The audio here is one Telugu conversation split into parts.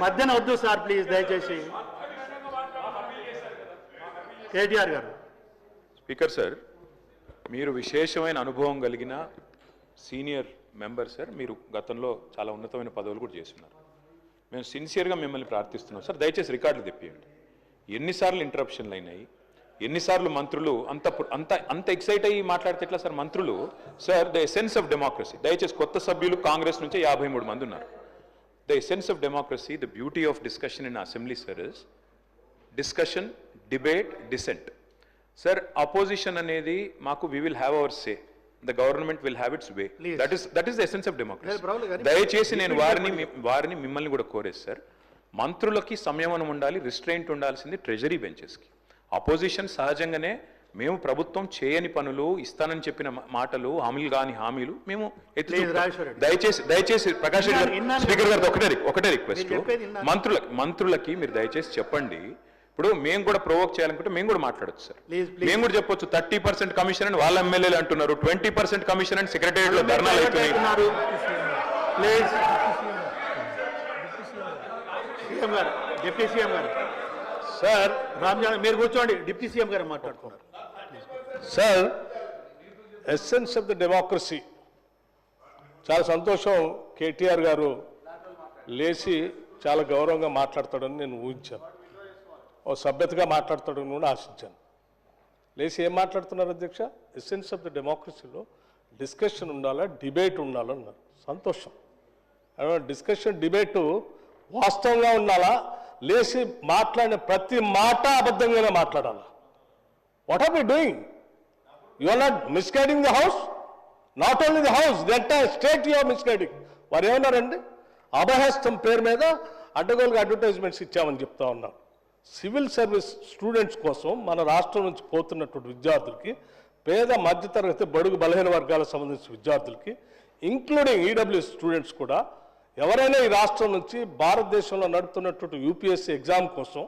మధ్యన వద్దు సార్ ప్లీజ్ దయచేసి. కేటీఆర్ గారు. స్పీకర్ సార్, మీరు విశేషమైన అనుభవం కలిగిన సీనియర్ మెంబర్ సార్. మీరు గతంలో చాలా ఉన్నతమైన పదవులు కూడా చేస్తున్నారు. మేము సిన్సియర్గా మిమ్మల్ని ప్రార్థిస్తున్నాం సార్, దయచేసి రికార్డులు తెప్పియండి. ఎన్నిసార్లు ఇంటరప్షన్లు అయినాయి, ఎన్నిసార్లు మంత్రులు అంత అంత అంత ఎక్సైట్ అయ్యి మాట్లాడితే ఎట్లా సార్? మంత్రులు sir, the essence of democracy. దయచేసి కొత్త సభ్యులు కాంగ్రెస్ నుంచి 53 మంది ఉన్నారు. The essence of democracy, the beauty of discussion in assembly sir is discussion, debate, dissent. Sir, opposition అనేది మాకు we will have our say, the government will have its way. That is the essence of democracy. దయచేసి నేను వారిని మిమ్మల్ని కూడా కోరేది సార్, మంత్రులకి సంయమనం ఉండాలి, రిస్ట్రెయింట్ ఉండాల్సింది ట్రెజరీ బెంచెస్కి. అపోజిషన్ సహజంగానే మేము ప్రభుత్వం చేయని పనులు, ఇస్తానని చెప్పిన మాటలు, హామీలు కాని హామీలు మేము దయచేసి ప్రకాష్ రెడ్డి స్పీకర్ గారు ఒకటే రిక్వెస్ట్, మంత్రులకి మీరు దయచేసి చెప్పండి. ఇప్పుడు మేము కూడా ప్రొవోక్ చేయాలనుకుంటే మేము కూడా మాట్లాడచ్చు సార్. మేము కూడా చెప్పొచ్చు 30% కమిషన్ అని వాళ్ళ ఎమ్మెల్యేలు అంటున్నారు, 20% కమిషన్ అని సెక్రటేరియట్ లో ధర్నాలు అవుతున్నాయి. డిప్యూటీ సీఎం గారు సార్, రామ్జాన్ మీరు కూర్చోండి. డిప్యూటీ సీఎం గారు మాట్లాడుతున్నారు sir. Essence of the democracy. చాలా సంతోషం, కేటీఆర్ గారు లేచి చాలా గౌరవంగా మాట్లాడతాడని నేను ఊహించాను, ఓ సభ్యతగా మాట్లాడతాడని కూడా ఆశించాను. లేచి ఏం మాట్లాడుతున్నారు అధ్యక్ష? ఎసెన్స్ ఆఫ్ ద డెమోక్రసీలో డిస్కషన్ ఉండాలా, డిబేట్ ఉండాలన్నారు. సంతోషం. డిస్కషన్, డిబేటు వాస్తవంగా ఉండాలా, లేచి మాట్లాడిన ప్రతి మాట అబద్ధంగానే మాట్లాడాలా. What are we doing? You are not misguiding the house, not only the house, the entire state you are misguiding. వారు ఏమన్నారండి? అభయహస్తం పేరు మీద అడ్డగోలుగా అడ్వర్టైజ్మెంట్స్ ఇచ్చామని చెప్తా ఉన్నారు. సివిల్ సర్వీస్ స్టూడెంట్స్ కోసం మన రాష్ట్రం నుంచి పోతున్నటువంటి విద్యార్థులకి, పేద మధ్యతరగతి బడుగు బలహీన వర్గాలకు సంబంధించిన విద్యార్థులకి, ఇంక్లూడింగ్ ఈడబ్ల్యూఎస్ స్టూడెంట్స్ కూడా, ఎవరైనా ఈ రాష్ట్రం నుంచి భారతదేశంలో నడుపుతున్నటువంటి యూపీఎస్సీ ఎగ్జామ్ కోసం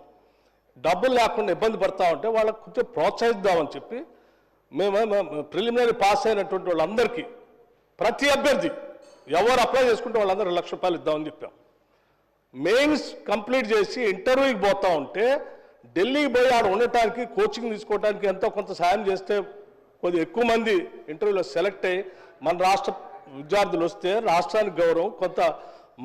డబ్బులు లేకుండా ఇబ్బంది పడతా ఉంటే వాళ్ళకు కొంచెం ప్రోత్సహిద్దామని చెప్పి మేము ప్రిలిమినరీ పాస్ అయినటువంటి వాళ్ళందరికీ, ప్రతి అభ్యర్థి ఎవరు అప్లై చేసుకుంటే వాళ్ళందరూ ₹1,00,000 ఇద్దామని చెప్పాం. మెయిన్స్ కంప్లీట్ చేసి ఇంటర్వ్యూకి పోతా ఉంటే ఢిల్లీకి పోయి ఆడ ఉండటానికి, కోచింగ్ తీసుకోవడానికి ఎంతో కొంత సాయం చేస్తే కొద్దిగా ఎక్కువ మంది ఇంటర్వ్యూలో సెలెక్ట్ అయ్యి మన రాష్ట్ర విద్యార్థులు వస్తే రాష్ట్రానికి గౌరవం, కొంత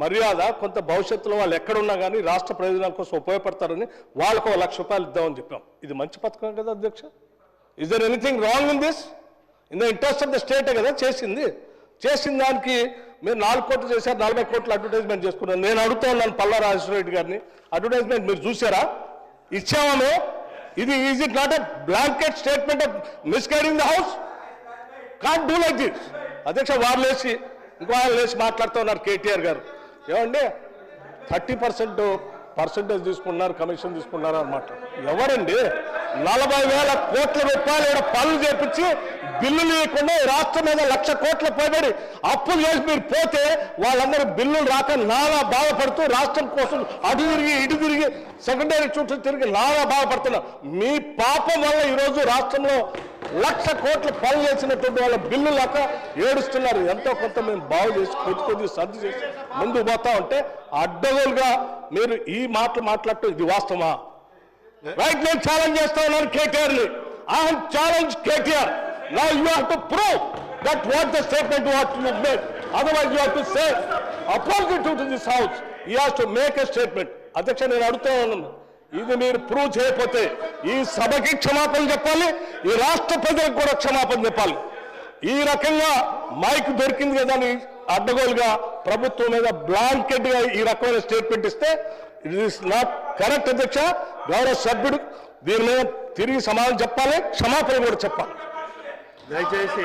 మర్యాద, కొంత భవిష్యత్తులో వాళ్ళు ఎక్కడున్నా కానీ రాష్ట్ర ప్రయోజనాల కోసం ఉపయోగపడతారని వాళ్ళకు ₹1,00,000 ఇద్దామని చెప్పాం. ఇది మంచి పథకం కదా అధ్యక్ష? Is there anything wrong in this? In the interest of the స్టేటే కదా చేసింది. చేసిన దానికి మీరు 4 కోట్లు చేశారు, 40 కోట్లు అడ్వర్టైజ్మెంట్ చేసుకున్నారు. నేను అడుగుతా ఉన్నాను పల్లా రాజేశ్వరరెడ్డి గారిని, అడ్వర్టైజ్మెంట్ మీరు చూసారా? ఇచ్చామో? ఇది is it not a blanket statement of misguiding the house? Can't do like this. అధ్యక్ష, వారు లేచి ఇంకో ఆయన లేచి మాట్లాడుతూ ఉన్నారు కేటీఆర్ గారు. ఏమండి 30% తీసుకున్నారు, కమిషన్ తీసుకున్నారు అన్నమాట. ఎవరండి 40,000 కోట్ల రూపాయలు పనులు చేపించి బిల్లులు ఇవ్వకుండా రాష్ట్రం మీద 1,00,000 కోట్ల పైబడి అప్పులు చేసి మీరు పోతే వాళ్ళందరూ బిల్లులు రాక నానా బాధపడుతూ రాష్ట్రం కోసం అటు తిరిగి ఇటు తిరిగి సెకండరీ చుట్టూ తిరిగి నానా బాధపడుతున్నారు. మీ పాపం వల్ల ఈరోజు రాష్ట్రంలో 1,00,000 కోట్ల పనులు చేసినటువంటి వాళ్ళ బిల్లు లేక ఏడుస్తున్నారు. ఎంతో కొంత మేము బాగు చేసి కొద్ది సర్ది చేసి ముందుకు పోతా ఉంటే అడ్డగోలుగా మీరు ఈ మాటలు మాట్లాడటం ఇది వాస్తవమా? రైట్, నేను ఛాలెంజ్ చేస్తా ఉన్నాను కేటీఆర్ని. I have challenge KTR. Now you have to prove that what the statement what you made. Otherwise you have to say opposite to this house. He has to make a statement. అధ్యక్ష, నేను అడుగుతా ఉన్నాను, ఇది మీరు ప్రూవ్ చేయకపోతే ఈ సభకి క్షమాపణ చెప్పాలి, ఈ రాష్ట్ర ప్రజలకు కూడా క్షమాపణ చెప్పాలి. ఈ రకంగా మైక్ దొరికింది కదా అని అడ్డగోలుగా ప్రభుత్వం మీద బ్లాంకెట్ గా ఈ రకమైన స్టేట్మెంట్ ఇస్తే ఇట్ ఈస్ నాట్ కరెక్ట్ అధ్యక్ష. గౌరవ సభ్యుడు దీని మీద తిరిగి సమాధానం చెప్పాలి, క్షమాపణ కూడా చెప్పాలి. దయచేసి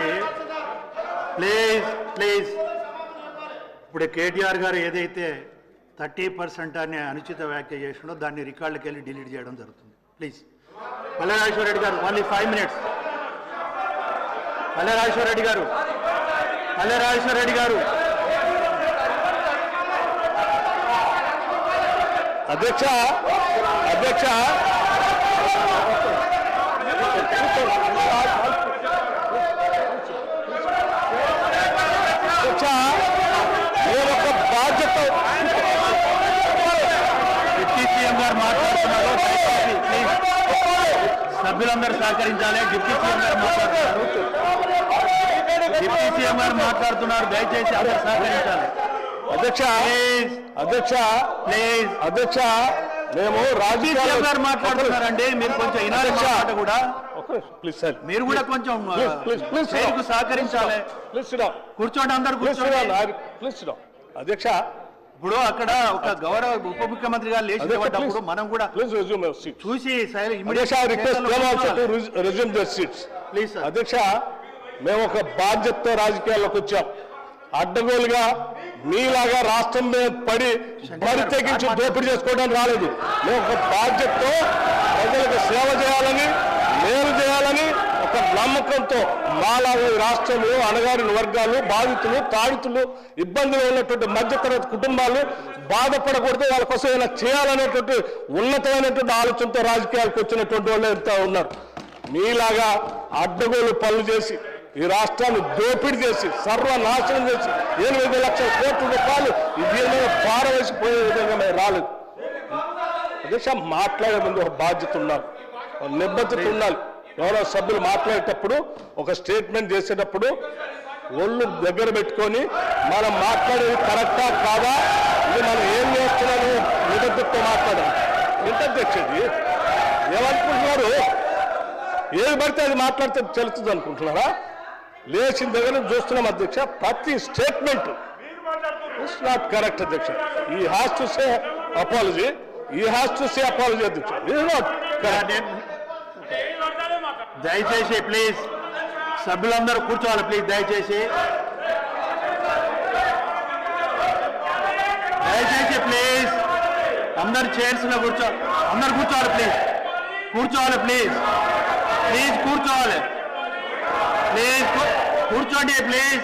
ప్లీజ్ ఇప్పుడు కేటీఆర్ గారు ఏదైతే 30% అని అనుచిత వ్యాఖ్య చేసిండో దాన్ని రికార్డులకు వెళ్ళి డిలీట్ చేయడం జరుగుతుంది. ప్లీజ్. పల్లెరాజేశ్వర రెడ్డి గారు, ఓన్లీ 5 minutes. పల్లెరాజేశ్వర రెడ్డి గారు అధ్యక్ష నేను ఒక బాధ్యత గారు మాట్లాడుతున్నారు. దయచేసి ప్లీజ్ సభ్యులందరూ సహకరించాలి. డిప్యూటీ సీఎం గారు మాట్లాడుతున్నారు. డిప్యూటీ సీఎం గారు మాట్లాడుతున్నారు. దయచేసి అందరూ సహకరించాలి. అధ్యక్ష అధ్యక్ష మేము సీఎం గారు మాట్లాడుతున్నారండి. మీరు కొంచెం వినాలి మాట కూడా. ప్లీజ్ సార్, మీరు కూడా కొంచెం ప్లీజ్ చైర్కు సహకరించాలి. కూర్చోండి, అందరూ కూర్చోండి. ప్లీజ్ అధ్యక్ష, ఇప్పుడు అక్కడ ఒక గౌరవ ఉప ముఖ్యమంత్రి గారు లేచి నిలబడ్డప్పుడు మనం కూడా చూసి ప్లీజ్ సార్. అధ్యక్ష, మేము ఒక బాధ్యతతో రాజకీయాల్లోకి వచ్చాం. అడ్డగోలుగా మీలాగా రాష్ట్రం మీద పడి బరి తెగించి దోపిడీ చేసుకోవడానికి రాలేదు. మేము ఒక బాధ్యతతో ప్రజలకు సేవ చేయాలని, మేలు చేయాలని ఒక నమ్మకంతో మాలాగా ఈ రాష్ట్రంలో అణగారిన వర్గాలు, బాధితులు, తాడితులు, ఇబ్బందులు ఉన్నటువంటి మధ్యతరగతి కుటుంబాలు బాధపడకూడదు, వాళ్ళ కోసం ఏమైనా చేయాలనేటువంటి ఉన్నతమైనటువంటి ఆలోచనతో రాజకీయాలకు వచ్చినటువంటి వాళ్ళు ఎంత ఉన్నారు. మీలాగా అడ్డగోలు పనులు చేసి ఈ రాష్ట్రాన్ని దోపిడీ చేసి సర్వనాశనం చేసి 8 లక్షల కోట్ల రూపాయలు దీని మీద పారవేసిపోయే విధంగా మేము రాలేదు. అధ్యక్ష, మాట్లాడే ముందు ఒక బాధ్యత ఉండాలి, నిబద్ధత ఉండాలి. గౌరవ సభ్యులు మాట్లాడేటప్పుడు ఒక స్టేట్మెంట్ చేసేటప్పుడు ఒళ్ళు దగ్గర పెట్టుకొని మనం మాట్లాడేది కరెక్టా కాదా, ఇది మనం ఏం చేస్తున్నాము నిబద్ధతతో మాట్లాడాలి. ఎంత అధ్యక్షది ఏమనుకుంటున్నారు? ఏది పడితే అది మాట్లాడితే తెలుస్తుంది అనుకుంటున్నారా? లేచిన దగ్గర చూస్తున్నాం అధ్యక్ష. ప్రతి స్టేట్మెంట్ ఇట్స్ నాట్ కరెక్ట్ అధ్యక్ష. ఈ హ్యాస్ టు సే అపాలజీ, అధ్యక్ష. It's not correct. దయచేసి ప్లీజ్ సభ్యులందరూ కూర్చోవాలి. ప్లీజ్ దయచేసి ప్లీజ్ అందరు చైర్స్ లో అందరు కూర్చోవాలి. ప్లీజ్ కూర్చోవాలి. ప్లీజ్ కూర్చోవాలి. ప్లీజ్ కూర్చోండి. ప్లీజ్